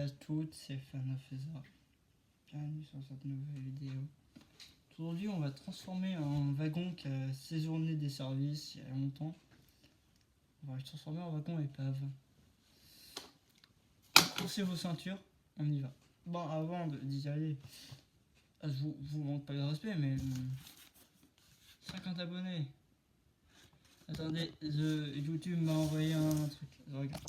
à toutes, c'est Fanafeza. Bienvenue sur cette nouvelle vidéo. Aujourd'hui, on va transformer un wagon qui a séjourné des services il y a longtemps. On va le transformer en wagon épave. Coursez vos ceintures, on y va. Bon, avant d'y aller, je vous manque pas de respect, mais 50 abonnés. Attendez, YouTube m'a envoyé un truc. Je regarde.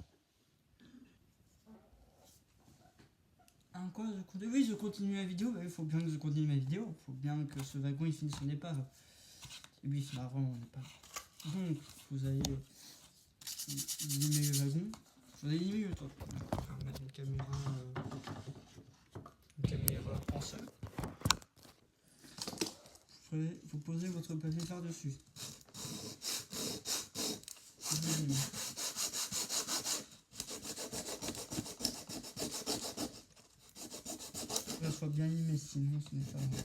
Quoi, oui, je continue la vidéo. Il faut bien que je continue ma vidéo. Il faut bien que ce wagon il finisse en épave. Et lui, il finira vraiment en épave. Donc, vous allez limer le wagon. Vous allez limer le top. Je vais mettre une caméra en sol. Vous posez votre papier par-dessus. Vous limez. Que ça soit bien limé, sinon ce n'est pas bon.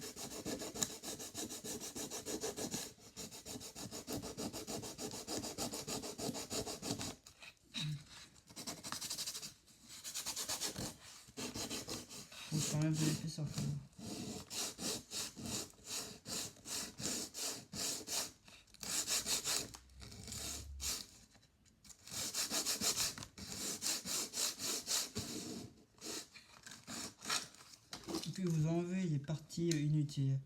Faut que j'enlève de l'épaisseur quand même. Et puis vous enlevez les parties inutiles.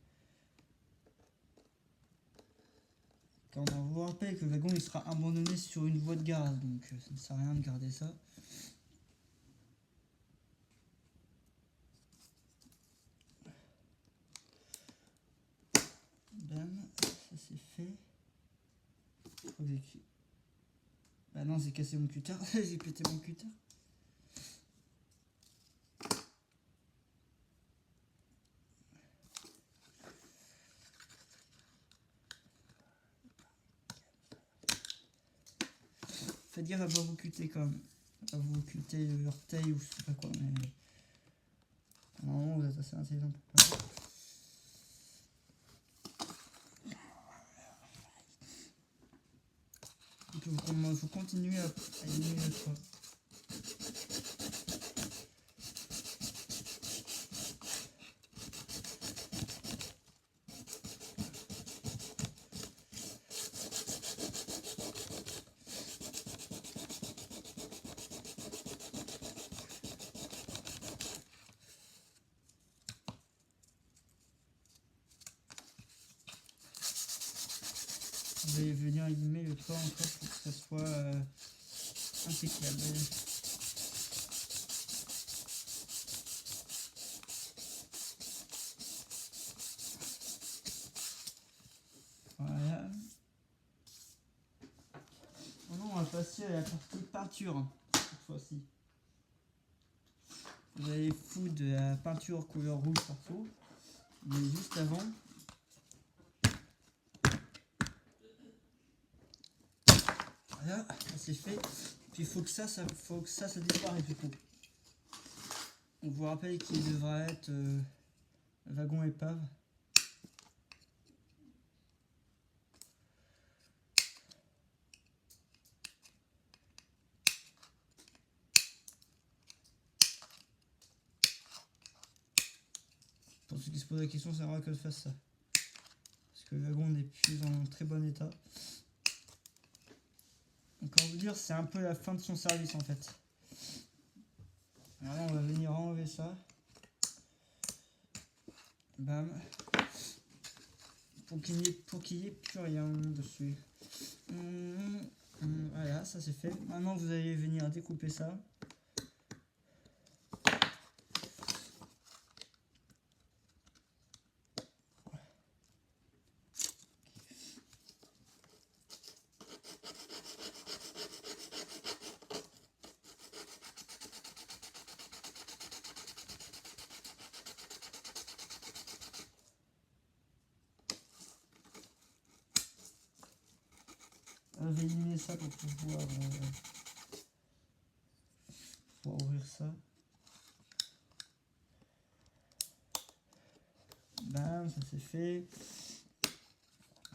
Quand on vous rappelle que le wagon il sera abandonné sur une voie de garage, donc ça ne sert à rien de garder ça. Bam, ça c'est fait. Bah non, j'ai cassé mon cutter, j'ai pété mon cutter. Faites gaffe à pas vous cutter quand même. À vous cutter l'orteil ou je sais pas quoi, mais normalement vous êtes assez intelligent pour pas. Il faut continuer à éliminer le toit. Vous allez venir élimer le toit encore pour que ça soit impeccable. Voilà. Maintenant, on va passer à la partie peinture cette fois-ci. Vous allez foutre de la peinture couleur rouge partout, mais juste avant. Voilà, ça c'est fait. Puis il faut que ça disparaisse du coup. On vous rappelle qu'il devra être wagon épave. Pour ceux qui se posent la question, ça va que je fasse ça. Parce que le wagon n'est plus en très bon état. Donc on va vous dire, c'est un peu la fin de son service en fait. Alors là, on va venir enlever ça. Bam. Pour qu'il n'y ait plus rien dessus. Voilà, ça c'est fait. Maintenant, vous allez venir découper ça. On va éliminer ça pour pouvoir ouvrir ça. Bam, ça c'est fait.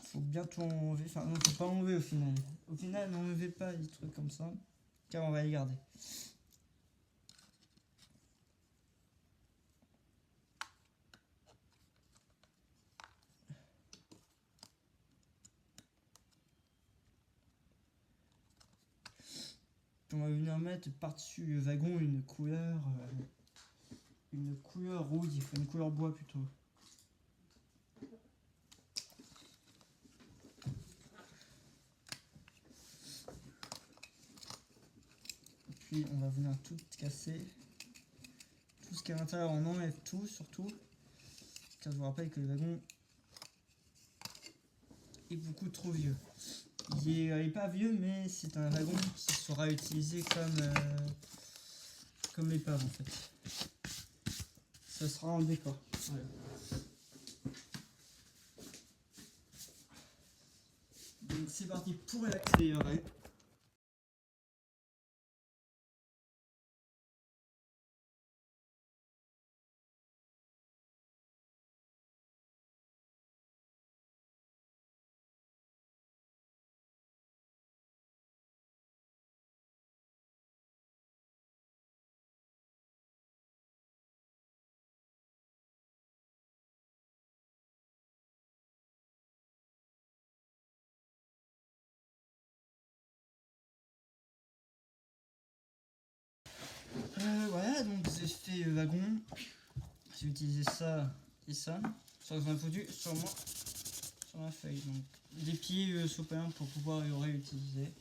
Faut bien tout enlever. Enfin, non, faut pas enlever au final. Au final, n'enlevez pas des trucs comme ça, car on va les garder. Puis on va venir mettre par-dessus le wagon une couleur rouille, enfin une couleur bois plutôt. Puis on va venir tout casser. Tout ce qui est à l'intérieur, on enlève tout surtout. Car je vous rappelle que le wagon est beaucoup trop vieux. Il est pas vieux, mais c'est un wagon qui sera utilisé comme épave en fait. Ça sera en décor. Voilà. Donc c'est parti pour l'accélérer. Voilà, donc j'ai fait wagon. J'ai utilisé ça et ça. Ça j'en ai foutu sur moi, sur ma feuille. Donc des pieds sopalins pour pouvoir les réutiliser.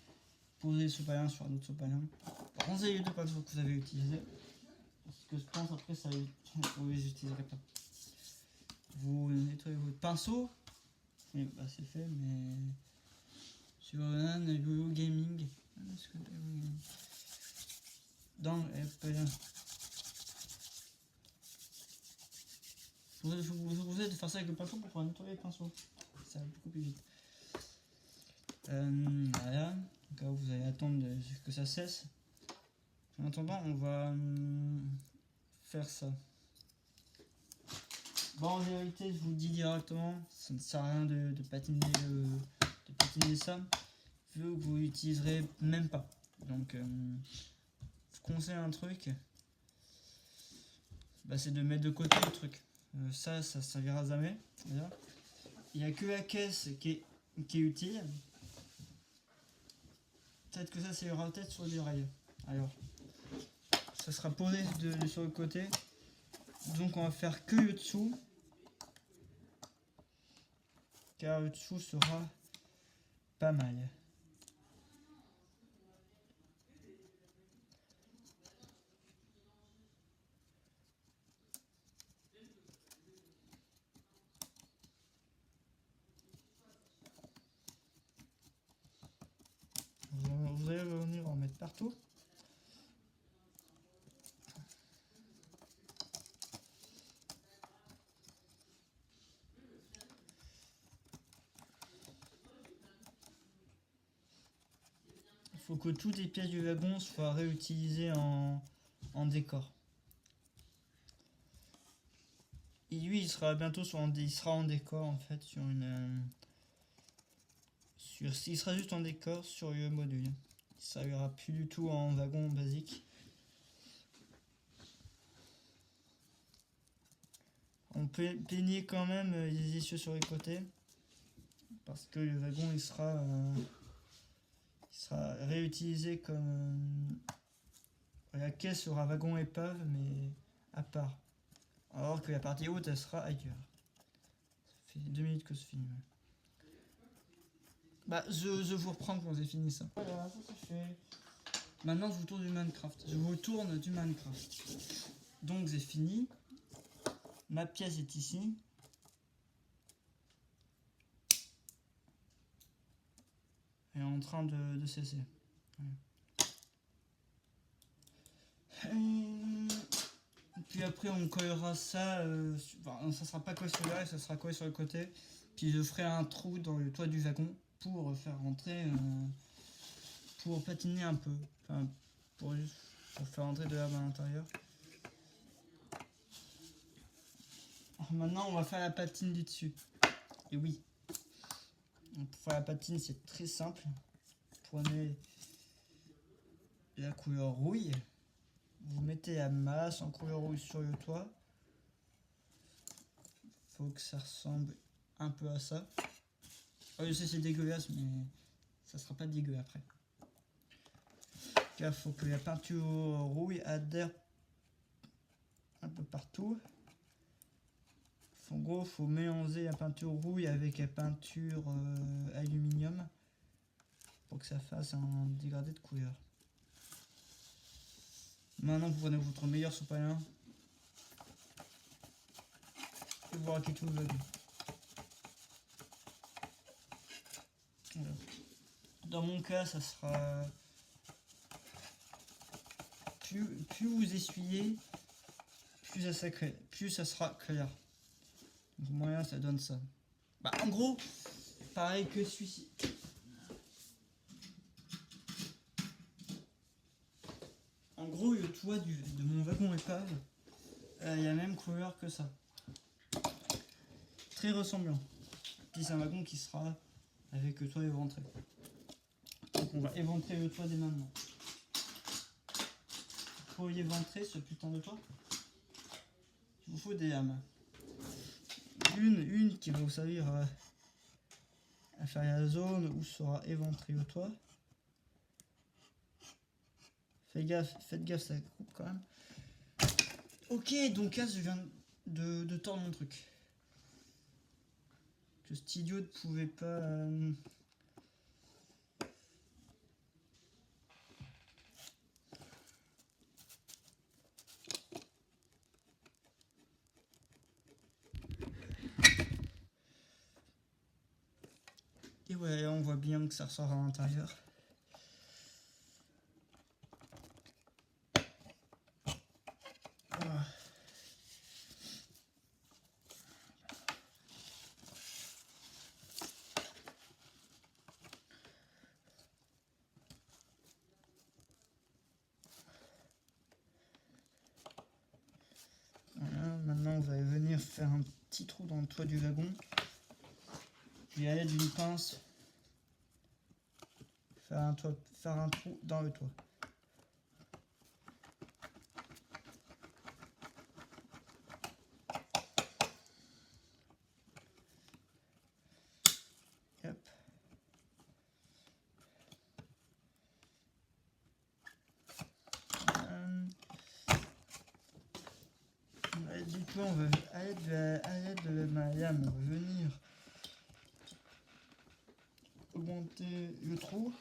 Poser le sopalin sur un autre sopalin. Ranger les deux pinceaux que vous avez utilisés. Parce que je pense après ça vous les utiliserez pas. Vous nettoyez votre pinceau. Oui, bah c'est fait, mais sur un YoYo Gaming. Dans je vous aide de faire ça avec le pinceau pour pouvoir nettoyer le pinceau. Ça va beaucoup plus vite. Voilà. Donc là, vous allez attendre que ça cesse. En attendant, on va faire ça. Bon, en vérité, je vous le dis directement, ça ne sert à rien de patiner ça, vu que vous l'utiliserez même pas. Donc, je vous conseille un truc, bah, c'est de mettre de côté le truc. Ça servira jamais. Déjà. Il n'y a que la caisse qui est utile. Peut-être que ça ira peut-être sur les rails. Alors, ça sera posé sur le côté. Donc on va faire que le dessous. Car le dessous sera pas mal. Vous allez venir en mettre partout. Il faut que toutes les pièces du wagon soient réutilisées en décor. Et lui, il sera bientôt il sera en décor en fait sur une. Il sera juste en décor sur le module. Il servira plus du tout en wagon basique. On peut peigner quand même les essieux sur les côtés. Parce que le wagon il sera réutilisé comme. La caisse sera wagon épave mais à part. Alors que la partie haute elle sera ailleurs. Ça fait 2 minutes que je filme. Bah je vous reprends quand j'ai fini ça. Voilà, ça c'est fait. Maintenant je vous tourne du Minecraft. Donc j'ai fini. Ma pièce est ici. Elle est en train de cesser. Puis après on collera ça. Ça sera pas collé sur le rail, ça sera collé sur le côté. Puis je ferai un trou dans le toit du wagon pour faire rentrer. Pour patiner un peu. Enfin, pour faire rentrer de l'herbe à l'intérieur. Maintenant on va faire la patine du dessus. Et oui. Donc, pour faire la patine c'est très simple. Prenez la couleur rouille. Vous mettez la masse en couleur rouge sur le toit. Faut que ça ressemble un peu à ça. Oh, je sais c'est dégueulasse mais ça sera pas dégueu après. il faut que la peinture rouille adhère un peu partout. En gros, il faut mélanger la peinture rouille avec la peinture aluminium pour que ça fasse un dégradé de couleur. Maintenant, vous prenez votre meilleur sopalin et vous raquez tout le wagon. Voilà. Dans mon cas, ça sera plus vous essuyez, plus ça sera clair. Donc moyen, ça donne ça. Bah, en gros, pareil que celui-ci. En gros, le toit de mon wagon épave, il y a la même couleur que ça. Très ressemblant. Puis c'est un wagon qui sera avec le toit éventré. Donc on va éventrer le toit dès maintenant. Pour éventrer ce putain de toit, il vous faut des lames. Une qui va vous servir à faire la zone où sera éventré le toit. Faites gaffe, ça coupe quand même. Ok, donc là je viens de tordre mon truc. Que cet idiot ne pouvait pas... Et ouais, on voit bien que ça ressort à l'intérieur. Voilà. Voilà, maintenant on va venir faire un petit trou dans le toit du wagon. Puis à l'aide d'une pince, faire un trou dans le toit. Hop. Du coup, on va à l'aide de ma lame, on va venir augmenter le trou.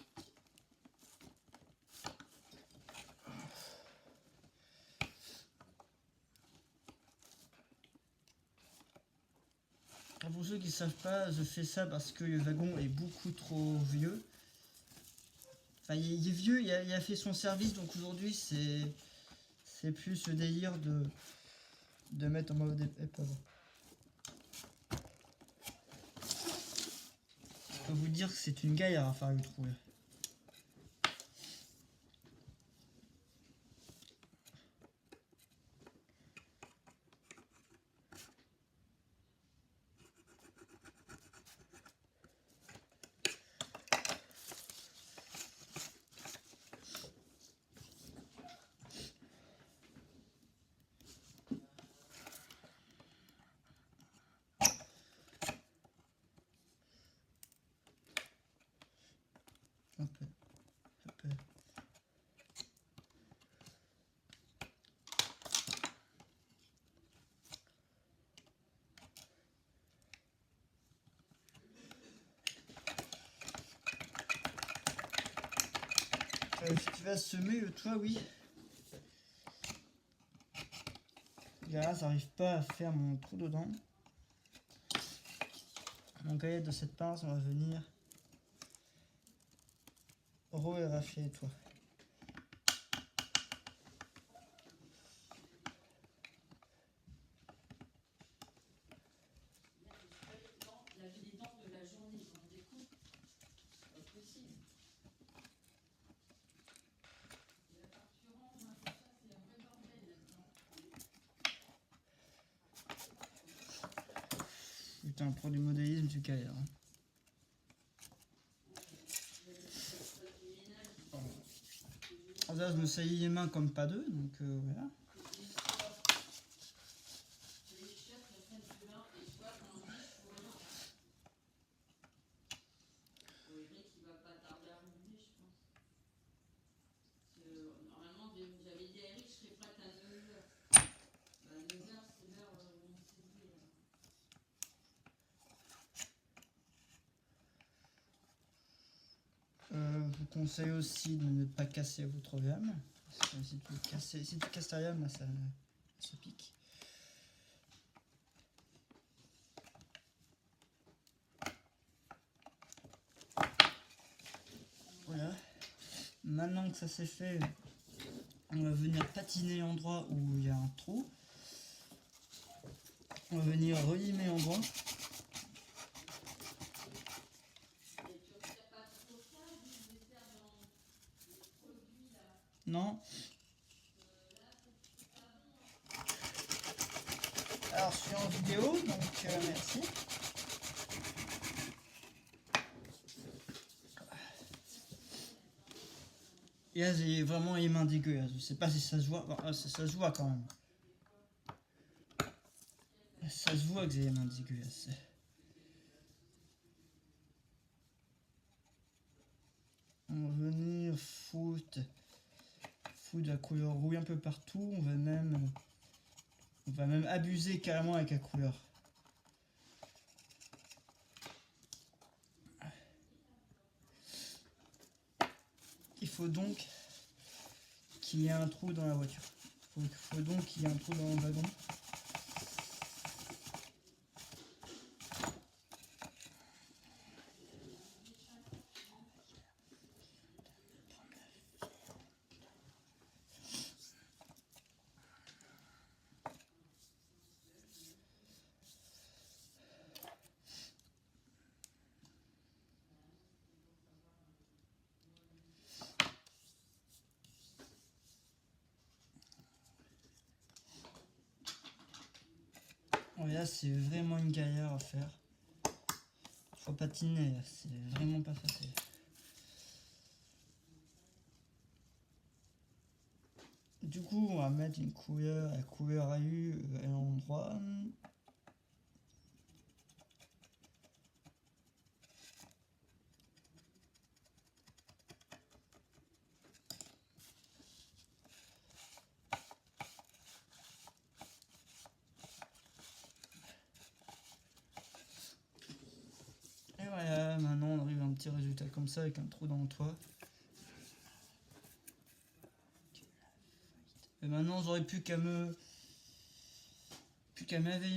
Pour ceux qui ne savent pas, je fais ça parce que le wagon est beaucoup trop vieux. Enfin, il est vieux, il a fait son service, donc aujourd'hui c'est plus ce délire de mettre en mode épave. Je peux vous dire que c'est une galère à faire le trou là. Hop, hop. Si tu vas semer le toit, oui. Là, j'arrive pas à faire mon trou dedans. Donc à l'aide de cette pince, on va venir re-érafler les toits. Putain, pour du modélisme, tu galères. Hein. Là, je me saillis les mains comme pas deux, donc voilà. je vous conseille aussi de ne pas casser votre VM. Parce que si tu casses ta VM, là, ça pique. Voilà. Maintenant que ça c'est fait, on va venir patiner l'endroit où il y a un trou. On va venir relimer l'endroit. Non. Alors je suis en vidéo, donc merci. Et là j'ai vraiment les mains dégueulasses. Je sais pas si ça se voit. Bon, ça se voit quand même. Ça se voit que j'ai les mains dégueulasses. On va venir foutre de la couleur rouille un peu partout. On va même abuser carrément avec la couleur. Il faut donc qu'il y ait un trou dans la voiture. Il faut donc qu'il y ait un trou dans le wagon. Oh, là, c'est vraiment une galère à faire. Faut patiner, c'est vraiment pas facile. Du coup, on va mettre une couleur, la couleur AU à l'endroit. Et voilà, maintenant on arrive à un petit résultat comme ça avec un trou dans le toit. Et maintenant j'aurais plus qu'à m'éveiller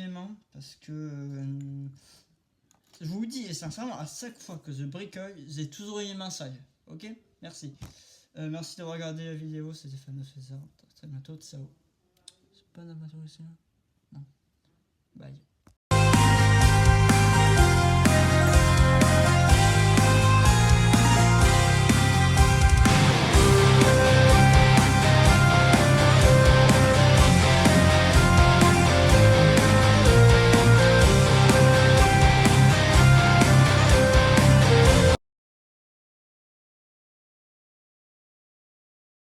les mains parce que je vous le dis et sincèrement à chaque fois que je bricole, j'ai toujours les mains sales. Ok, merci. Merci d'avoir regardé la vidéo, c'était Fan César. Très bientôt, ciao. C'est pas d'amateur ici? Non. Bye.